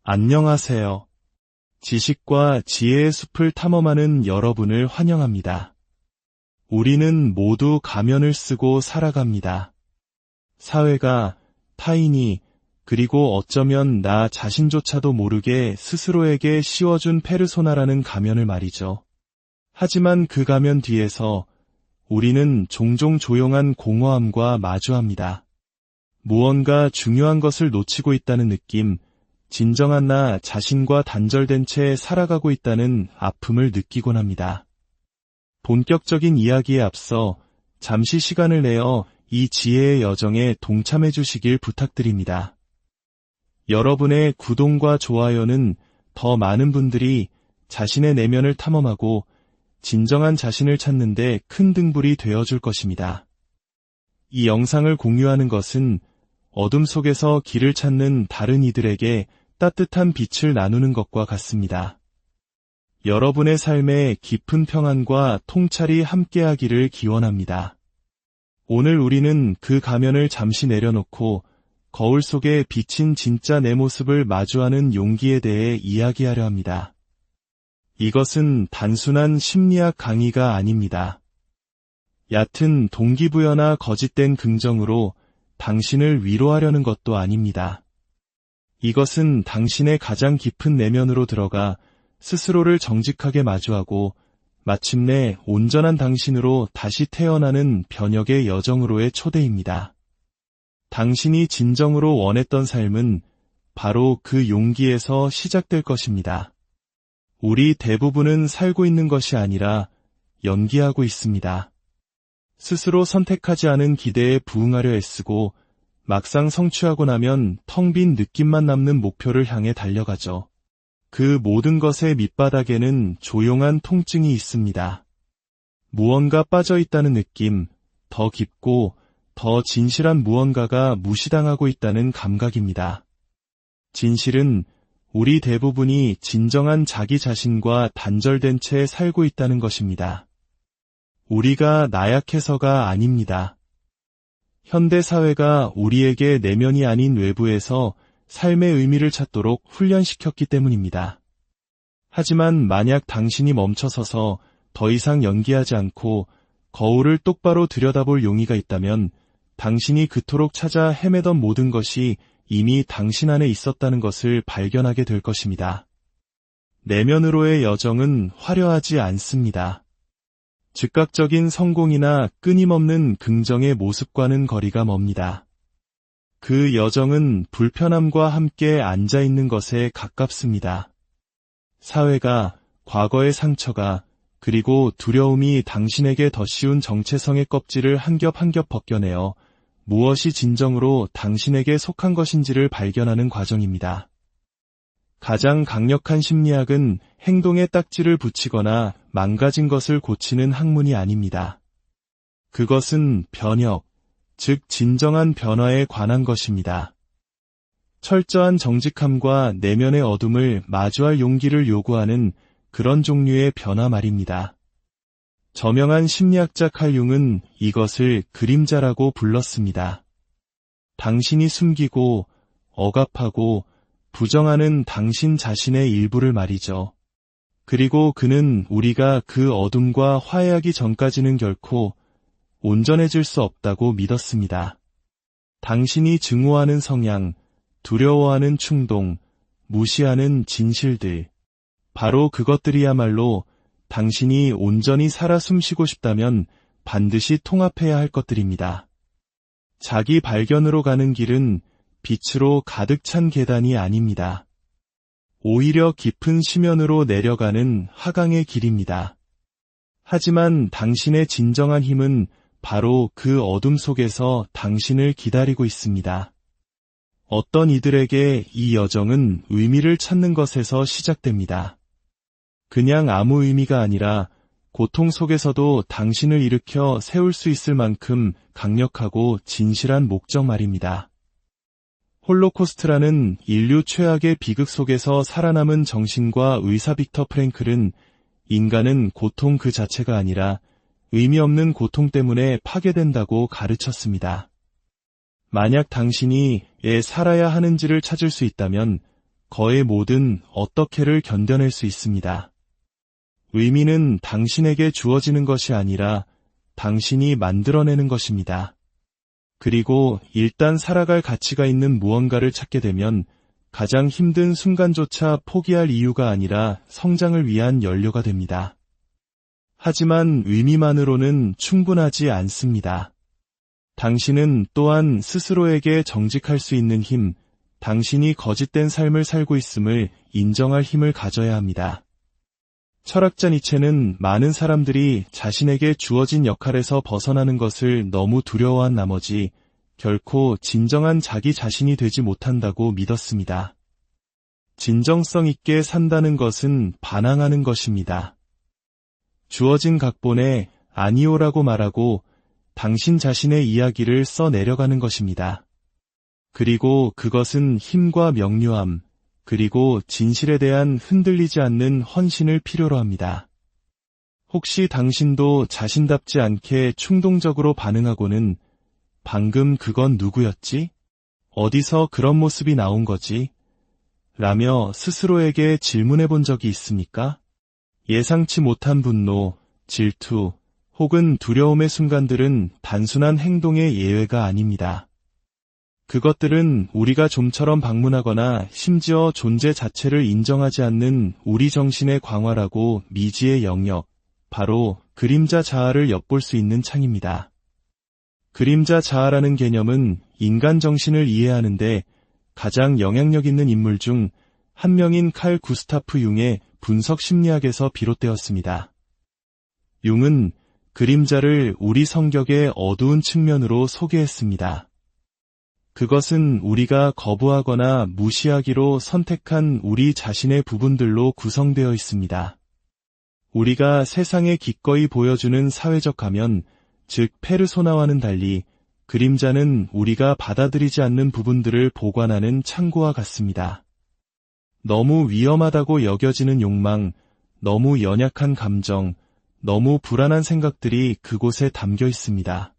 안녕하세요. 지식과 지혜의 숲을 탐험하는 여러분을 환영합니다. 우리는 모두 가면을 쓰고 살아갑니다. 사회가, 타인이, 그리고 어쩌면 나 자신조차도 모르게 스스로에게 씌워준 페르소나라는 가면을 말이죠. 하지만 그 가면 뒤에서 우리는 종종 조용한 공허함과 마주합니다. 무언가 중요한 것을 놓치고 있다는 느낌, 진정한 나 자신과 단절된 채 살아가고 있다는 아픔을 느끼곤 합니다. 본격적인 이야기에 앞서 잠시 시간을 내어 이 지혜의 여정에 동참해 주시길 부탁드립니다. 여러분의 구독과 좋아요는 더 많은 분들이 자신의 내면을 탐험하고 진정한 자신을 찾는 데 큰 등불이 되어줄 것입니다. 이 영상을 공유하는 것은 어둠 속에서 길을 찾는 다른 이들에게 따뜻한 빛을 나누는 것과 같습니다. 여러분의 삶에 깊은 평안과 통찰이 함께하기를 기원합니다. 오늘 우리는 그 가면을 잠시 내려놓고 거울 속에 비친 진짜 내 모습을 마주하는 용기에 대해 이야기하려 합니다. 이것은 단순한 심리학 강의가 아닙니다. 얕은 동기부여나 거짓된 긍정으로 당신을 위로하려는 것도 아닙니다. 이것은 당신의 가장 깊은 내면으로 들어가 스스로를 정직하게 마주하고 마침내 온전한 당신으로 다시 태어나는 변혁의 여정으로의 초대입니다. 당신이 진정으로 원했던 삶은 바로 그 용기에서 시작될 것입니다. 우리 대부분은 살고 있는 것이 아니라 연기하고 있습니다. 스스로 선택하지 않은 기대에 부응하려 애쓰고 막상 성취하고 나면 텅 빈 느낌만 남는 목표를 향해 달려가죠. 그 모든 것의 밑바닥에는 조용한 통증이 있습니다. 무언가 빠져있다는 느낌, 더 깊고 더 진실한 무언가가 무시당하고 있다는 감각입니다. 진실은 우리 대부분이 진정한 자기 자신과 단절된 채 살고 있다는 것입니다. 우리가 나약해서가 아닙니다. 현대사회가 우리에게 내면이 아닌 외부에서 삶의 의미를 찾도록 훈련시켰기 때문입니다. 하지만 만약 당신이 멈춰서서 더 이상 연기하지 않고 거울을 똑바로 들여다볼 용의가 있다면 당신이 그토록 찾아 헤매던 모든 것이 이미 당신 안에 있었다는 것을 발견하게 될 것입니다. 내면으로의 여정은 화려하지 않습니다. 즉각적인 성공이나 끊임없는 긍정의 모습과는 거리가 멉니다. 그 여정은 불편함과 함께 앉아있는 것에 가깝습니다. 사회가, 과거의 상처가, 그리고 두려움이 당신에게 덧씌운 정체성의 껍질을 한 겹 한 겹 벗겨내어 무엇이 진정으로 당신에게 속한 것인지를 발견하는 과정입니다. 가장 강력한 심리학은 행동에 딱지를 붙이거나 망가진 것을 고치는 학문이 아닙니다. 그것은 변혁, 즉 진정한 변화에 관한 것입니다. 철저한 정직함과 내면의 어둠을 마주할 용기를 요구하는 그런 종류의 변화 말입니다. 저명한 심리학자 칼 융은 이것을 그림자라고 불렀습니다. 당신이 숨기고 억압하고 부정하는 당신 자신의 일부를 말이죠. 그리고 그는 우리가 그 어둠과 화해하기 전까지는 결코 온전해질 수 없다고 믿었습니다. 당신이 증오하는 성향, 두려워하는 충동, 무시하는 진실들, 바로 그것들이야말로 당신이 온전히 살아 숨쉬고 싶다면 반드시 통합해야 할 것들입니다. 자기 발견으로 가는 길은 빛으로 가득 찬 계단이 아닙니다. 오히려 깊은 심연으로 내려가는 하강의 길입니다. 하지만 당신의 진정한 힘은 바로 그 어둠 속에서 당신을 기다리고 있습니다. 어떤 이들에게 이 여정은 의미를 찾는 것에서 시작됩니다. 그냥 아무 의미가 아니라 고통 속에서도 당신을 일으켜 세울 수 있을 만큼 강력하고 진실한 목적 말입니다. 홀로코스트라는 인류 최악의 비극 속에서 살아남은 정신과 의사 빅터 프랭클은 인간은 고통 그 자체가 아니라 의미 없는 고통 때문에 파괴된다고 가르쳤습니다. 만약 당신이 왜 살아야 하는지를 찾을 수 있다면 거의 모든 어떻게를 견뎌낼 수 있습니다. 의미는 당신에게 주어지는 것이 아니라 당신이 만들어내는 것입니다. 그리고 일단 살아갈 가치가 있는 무언가를 찾게 되면 가장 힘든 순간조차 포기할 이유가 아니라 성장을 위한 연료가 됩니다. 하지만 의미만으로는 충분하지 않습니다. 당신은 또한 스스로에게 정직할 수 있는 힘, 당신이 거짓된 삶을 살고 있음을 인정할 힘을 가져야 합니다. 철학자 니체는 많은 사람들이 자신에게 주어진 역할에서 벗어나는 것을 너무 두려워한 나머지 결코 진정한 자기 자신이 되지 못한다고 믿었습니다. 진정성 있게 산다는 것은 반항하는 것입니다. 주어진 각본에 아니오라고 말하고 당신 자신의 이야기를 써내려가는 것입니다. 그리고 그것은 힘과 명료함, 그리고 진실에 대한 흔들리지 않는 헌신을 필요로 합니다. 혹시 당신도 자신답지 않게 충동적으로 반응하고는 방금 그건 누구였지? 어디서 그런 모습이 나온 거지? 라며 스스로에게 질문해 본 적이 있습니까? 예상치 못한 분노, 질투, 혹은 두려움의 순간들은 단순한 행동의 예외가 아닙니다. 그것들은 우리가 좀처럼 방문하거나 심지어 존재 자체를 인정하지 않는 우리 정신의 광활하고 미지의 영역, 바로 그림자 자아를 엿볼 수 있는 창입니다. 그림자 자아라는 개념은 인간 정신을 이해하는데 가장 영향력 있는 인물 중 한 명인 칼 구스타프 융의 분석 심리학에서 비롯되었습니다. 융은 그림자를 우리 성격의 어두운 측면으로 소개했습니다. 그것은 우리가 거부하거나 무시하기로 선택한 우리 자신의 부분들로 구성되어 있습니다. 우리가 세상에 기꺼이 보여주는 사회적 가면, 즉 페르소나와는 달리 그림자는 우리가 받아들이지 않는 부분들을 보관하는 창고와 같습니다. 너무 위험하다고 여겨지는 욕망, 너무 연약한 감정, 너무 불안한 생각들이 그곳에 담겨 있습니다.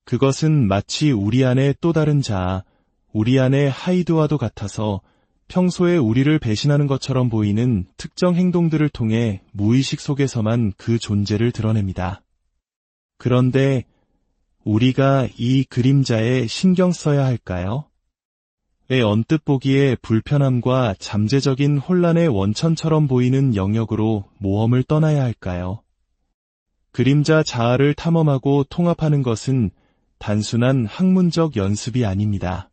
그것은 마치 우리 안의 또 다른 자아, 우리 안의 하이드와도 같아서 평소에 우리를 배신하는 것처럼 보이는 특정 행동들을 통해 무의식 속에서만 그 존재를 드러냅니다. 그런데 우리가 이 그림자에 신경 써야 할까요? 왜 언뜻 보기에 불편함과 잠재적인 혼란의 원천처럼 보이는 영역으로 모험을 떠나야 할까요? 그림자 자아를 탐험하고 통합하는 것은 단순한 학문적 연습이 아닙니다.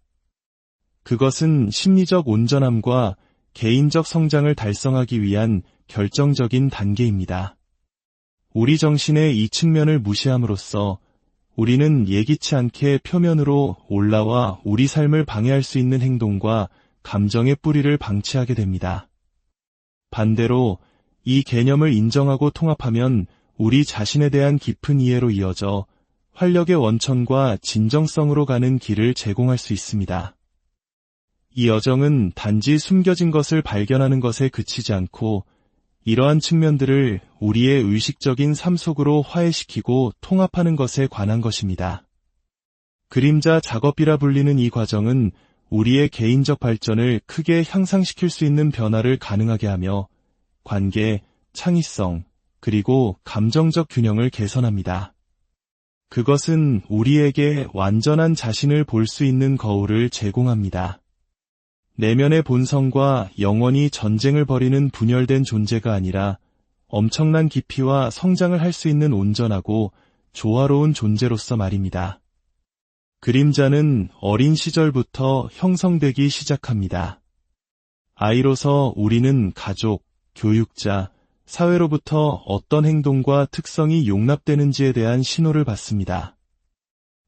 그것은 심리적 온전함과 개인적 성장을 달성하기 위한 결정적인 단계입니다. 우리 정신의 이 측면을 무시함으로써 우리는 예기치 않게 표면으로 올라와 우리 삶을 방해할 수 있는 행동과 감정의 뿌리를 방치하게 됩니다. 반대로 이 개념을 인정하고 통합하면 우리 자신에 대한 깊은 이해로 이어져 활력의 원천과 진정성으로 가는 길을 제공할 수 있습니다. 이 여정은 단지 숨겨진 것을 발견하는 것에 그치지 않고 이러한 측면들을 우리의 의식적인 삶 속으로 화해시키고 통합하는 것에 관한 것입니다. 그림자 작업이라 불리는 이 과정은 우리의 개인적 발전을 크게 향상시킬 수 있는 변화를 가능하게 하며 관계, 창의성, 그리고 감정적 균형을 개선합니다. 그것은 우리에게 완전한 자신을 볼 수 있는 거울을 제공합니다. 내면의 본성과 영원히 전쟁을 벌이는 분열된 존재가 아니라 엄청난 깊이와 성장을 할 수 있는 온전하고 조화로운 존재로서 말입니다. 그림자는 어린 시절부터 형성되기 시작합니다. 아이로서 우리는 가족, 교육자, 사회로부터 어떤 행동과 특성이 용납되는지에 대한 신호를 받습니다.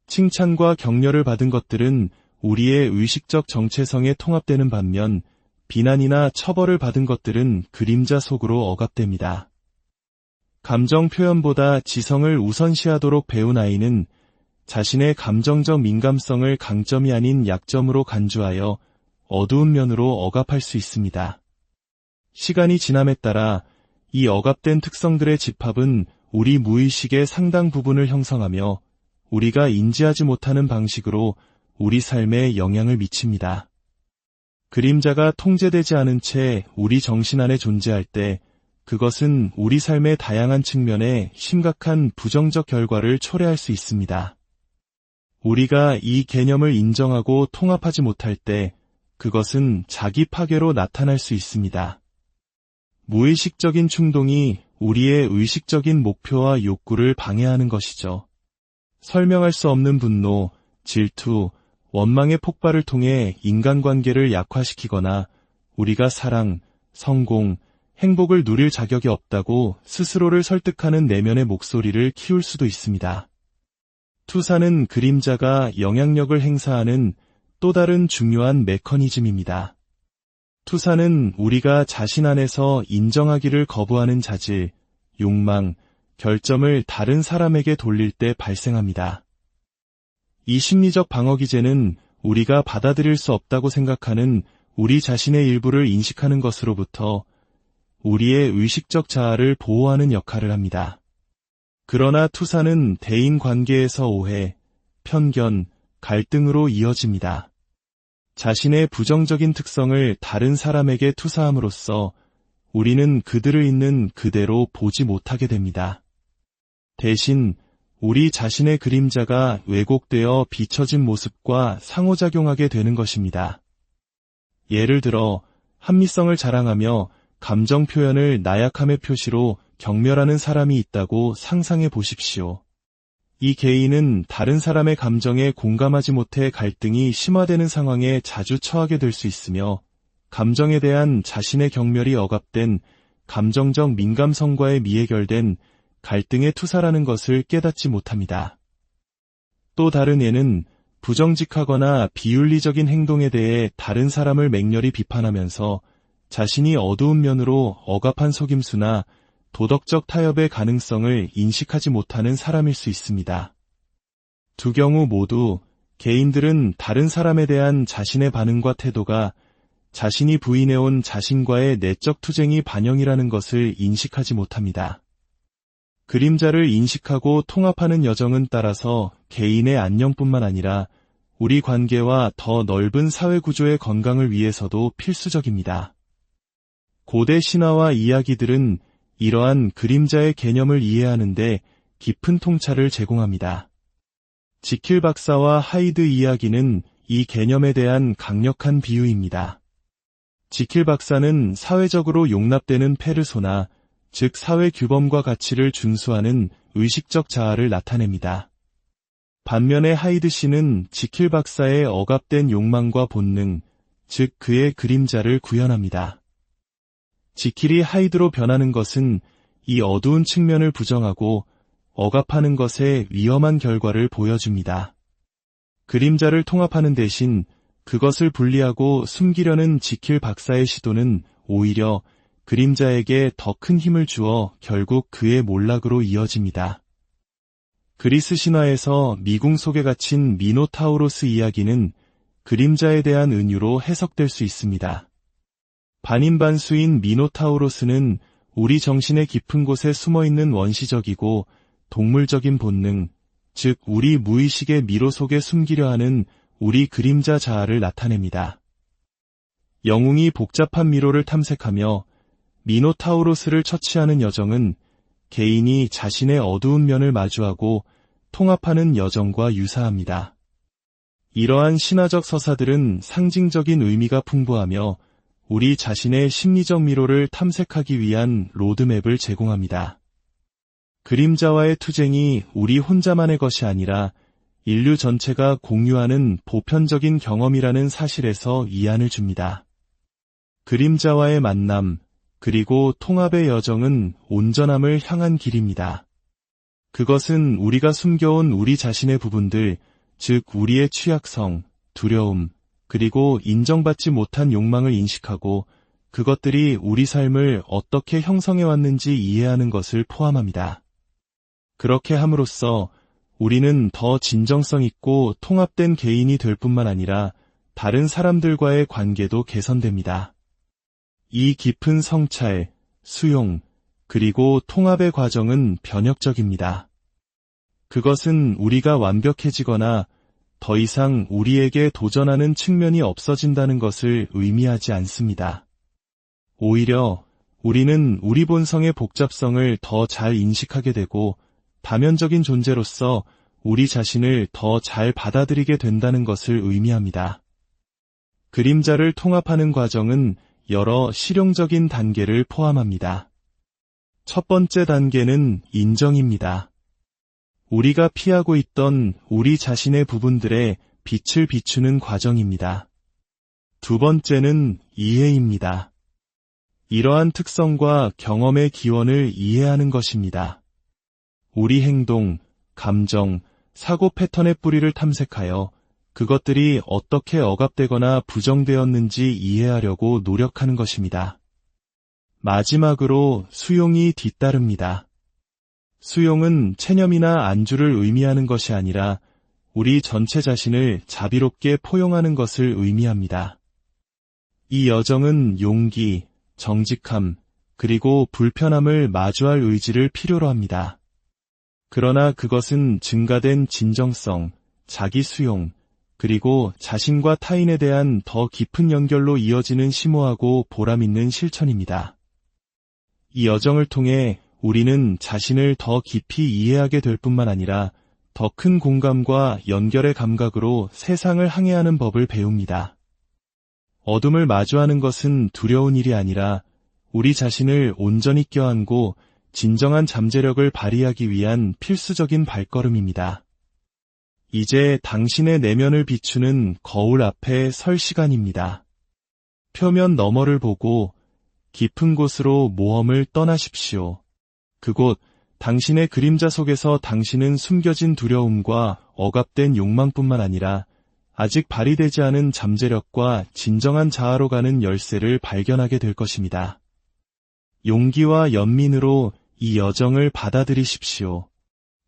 칭찬과 격려를 받은 것들은 우리의 의식적 정체성에 통합되는 반면 비난이나 처벌을 받은 것들은 그림자 속으로 억압됩니다. 감정 표현보다 지성을 우선시하도록 배운 아이는 자신의 감정적 민감성을 강점이 아닌 약점으로 간주하여 어두운 면으로 억압할 수 있습니다. 시간이 지남에 따라 이 억압된 특성들의 집합은 우리 무의식의 상당 부분을 형성하며 우리가 인지하지 못하는 방식으로 우리 삶에 영향을 미칩니다. 그림자가 통제되지 않은 채 우리 정신 안에 존재할 때 그것은 우리 삶의 다양한 측면에 심각한 부정적 결과를 초래할 수 있습니다. 우리가 이 개념을 인정하고 통합하지 못할 때 그것은 자기 파괴로 나타날 수 있습니다. 무의식적인 충동이 우리의 의식적인 목표와 욕구를 방해하는 것이죠. 설명할 수 없는 분노, 질투, 원망의 폭발을 통해 인간관계를 약화시키거나 우리가 사랑, 성공, 행복을 누릴 자격이 없다고 스스로를 설득하는 내면의 목소리를 키울 수도 있습니다. 투사는 그림자가 영향력을 행사하는 또 다른 중요한 메커니즘입니다. 투사는 우리가 자신 안에서 인정하기를 거부하는 자질, 욕망, 결점을 다른 사람에게 돌릴 때 발생합니다. 이 심리적 방어 기제는 우리가 받아들일 수 없다고 생각하는 우리 자신의 일부를 인식하는 것으로부터 우리의 의식적 자아를 보호하는 역할을 합니다. 그러나 투사는 대인 관계에서 오해, 편견, 갈등으로 이어집니다. 자신의 부정적인 특성을 다른 사람에게 투사함으로써 우리는 그들을 있는 그대로 보지 못하게 됩니다. 대신 우리 자신의 그림자가 왜곡되어 비춰진 모습과 상호작용하게 되는 것입니다. 예를 들어 합리성을 자랑하며 감정 표현을 나약함의 표시로 경멸하는 사람이 있다고 상상해 보십시오. 이 개인은 다른 사람의 감정에 공감하지 못해 갈등이 심화되는 상황에 자주 처하게 될 수 있으며 감정에 대한 자신의 경멸이 억압된 감정적 민감성과의 미해결된 갈등의 투사라는 것을 깨닫지 못합니다. 또 다른 예는 부정직하거나 비윤리적인 행동에 대해 다른 사람을 맹렬히 비판하면서 자신이 어두운 면으로 억압한 속임수나 도덕적 타협의 가능성을 인식하지 못하는 사람일 수 있습니다. 두 경우 모두 개인들은 다른 사람에 대한 자신의 반응과 태도가 자신이 부인해온 자신과의 내적 투쟁이 반영이라는 것을 인식하지 못합니다. 그림자를 인식하고 통합하는 여정은 따라서 개인의 안녕뿐만 아니라 우리 관계와 더 넓은 사회 구조의 건강을 위해서도 필수적입니다. 고대 신화와 이야기들은 이러한 그림자의 개념을 이해하는데 깊은 통찰을 제공합니다. 지킬 박사와 하이드 이야기는 이 개념에 대한 강력한 비유입니다. 지킬 박사는 사회적으로 용납되는 페르소나, 즉 사회 규범과 가치를 준수하는 의식적 자아를 나타냅니다. 반면에 하이드 씨는 지킬 박사의 억압된 욕망과 본능, 즉 그의 그림자를 구현합니다. 지킬이 하이드로 변하는 것은 이 어두운 측면을 부정하고 억압하는 것의 위험한 결과를 보여줍니다. 그림자를 통합하는 대신 그것을 분리하고 숨기려는 지킬 박사의 시도는 오히려 그림자에게 더 큰 힘을 주어 결국 그의 몰락으로 이어집니다. 그리스 신화에서 미궁 속에 갇힌 미노타우로스 이야기는 그림자에 대한 은유로 해석될 수 있습니다. 반인반수인 미노타우로스는 우리 정신의 깊은 곳에 숨어있는 원시적이고 동물적인 본능, 즉 우리 무의식의 미로 속에 숨기려 하는 우리 그림자 자아를 나타냅니다. 영웅이 복잡한 미로를 탐색하며 미노타우로스를 처치하는 여정은 개인이 자신의 어두운 면을 마주하고 통합하는 여정과 유사합니다. 이러한 신화적 서사들은 상징적인 의미가 풍부하며 우리 자신의 심리적 미로를 탐색하기 위한 로드맵을 제공합니다. 그림자와의 투쟁이 우리 혼자만의 것이 아니라 인류 전체가 공유하는 보편적인 경험이라는 사실에서 이안을 줍니다. 그림자와의 만남, 그리고 통합의 여정은 온전함을 향한 길입니다. 그것은 우리가 숨겨온 우리 자신의 부분들, 즉 우리의 취약성, 두려움, 그리고 인정받지 못한 욕망을 인식하고 그것들이 우리 삶을 어떻게 형성해왔는지 이해하는 것을 포함합니다. 그렇게 함으로써 우리는 더 진정성 있고 통합된 개인이 될 뿐만 아니라 다른 사람들과의 관계도 개선됩니다. 이 깊은 성찰, 수용, 그리고 통합의 과정은 변혁적입니다. 그것은 우리가 완벽해지거나 더 이상 우리에게 도전하는 측면이 없어진다는 것을 의미하지 않습니다. 오히려 우리는 우리 본성의 복잡성을 더 잘 인식하게 되고 다면적인 존재로서 우리 자신을 더 잘 받아들이게 된다는 것을 의미합니다. 그림자를 통합하는 과정은 여러 실용적인 단계를 포함합니다. 첫 번째 단계는 인정입니다. 우리가 피하고 있던 우리 자신의 부분들에 빛을 비추는 과정입니다. 두 번째는 이해입니다. 이러한 특성과 경험의 기원을 이해하는 것입니다. 우리 행동, 감정, 사고 패턴의 뿌리를 탐색하여 그것들이 어떻게 억압되거나 부정되었는지 이해하려고 노력하는 것입니다. 마지막으로 수용이 뒤따릅니다. 수용은 체념이나 안주를 의미하는 것이 아니라 우리 전체 자신을 자비롭게 포용하는 것을 의미합니다. 이 여정은 용기, 정직함, 그리고 불편함을 마주할 의지를 필요로 합니다. 그러나 그것은 증가된 진정성, 자기 수용, 그리고 자신과 타인에 대한 더 깊은 연결로 이어지는 심오하고 보람있는 실천입니다. 이 여정을 통해 우리는 자신을 더 깊이 이해하게 될 뿐만 아니라 더 큰 공감과 연결의 감각으로 세상을 항해하는 법을 배웁니다. 어둠을 마주하는 것은 두려운 일이 아니라 우리 자신을 온전히 껴안고 진정한 잠재력을 발휘하기 위한 필수적인 발걸음입니다. 이제 당신의 내면을 비추는 거울 앞에 설 시간입니다. 표면 너머를 보고 깊은 곳으로 모험을 떠나십시오. 그곳, 당신의 그림자 속에서 당신은 숨겨진 두려움과 억압된 욕망뿐만 아니라 아직 발휘되지 않은 잠재력과 진정한 자아로 가는 열쇠를 발견하게 될 것입니다. 용기와 연민으로 이 여정을 받아들이십시오.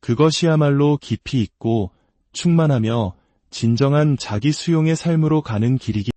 그것이야말로 깊이 있고 충만하며 진정한 자기 수용의 삶으로 가는 길이기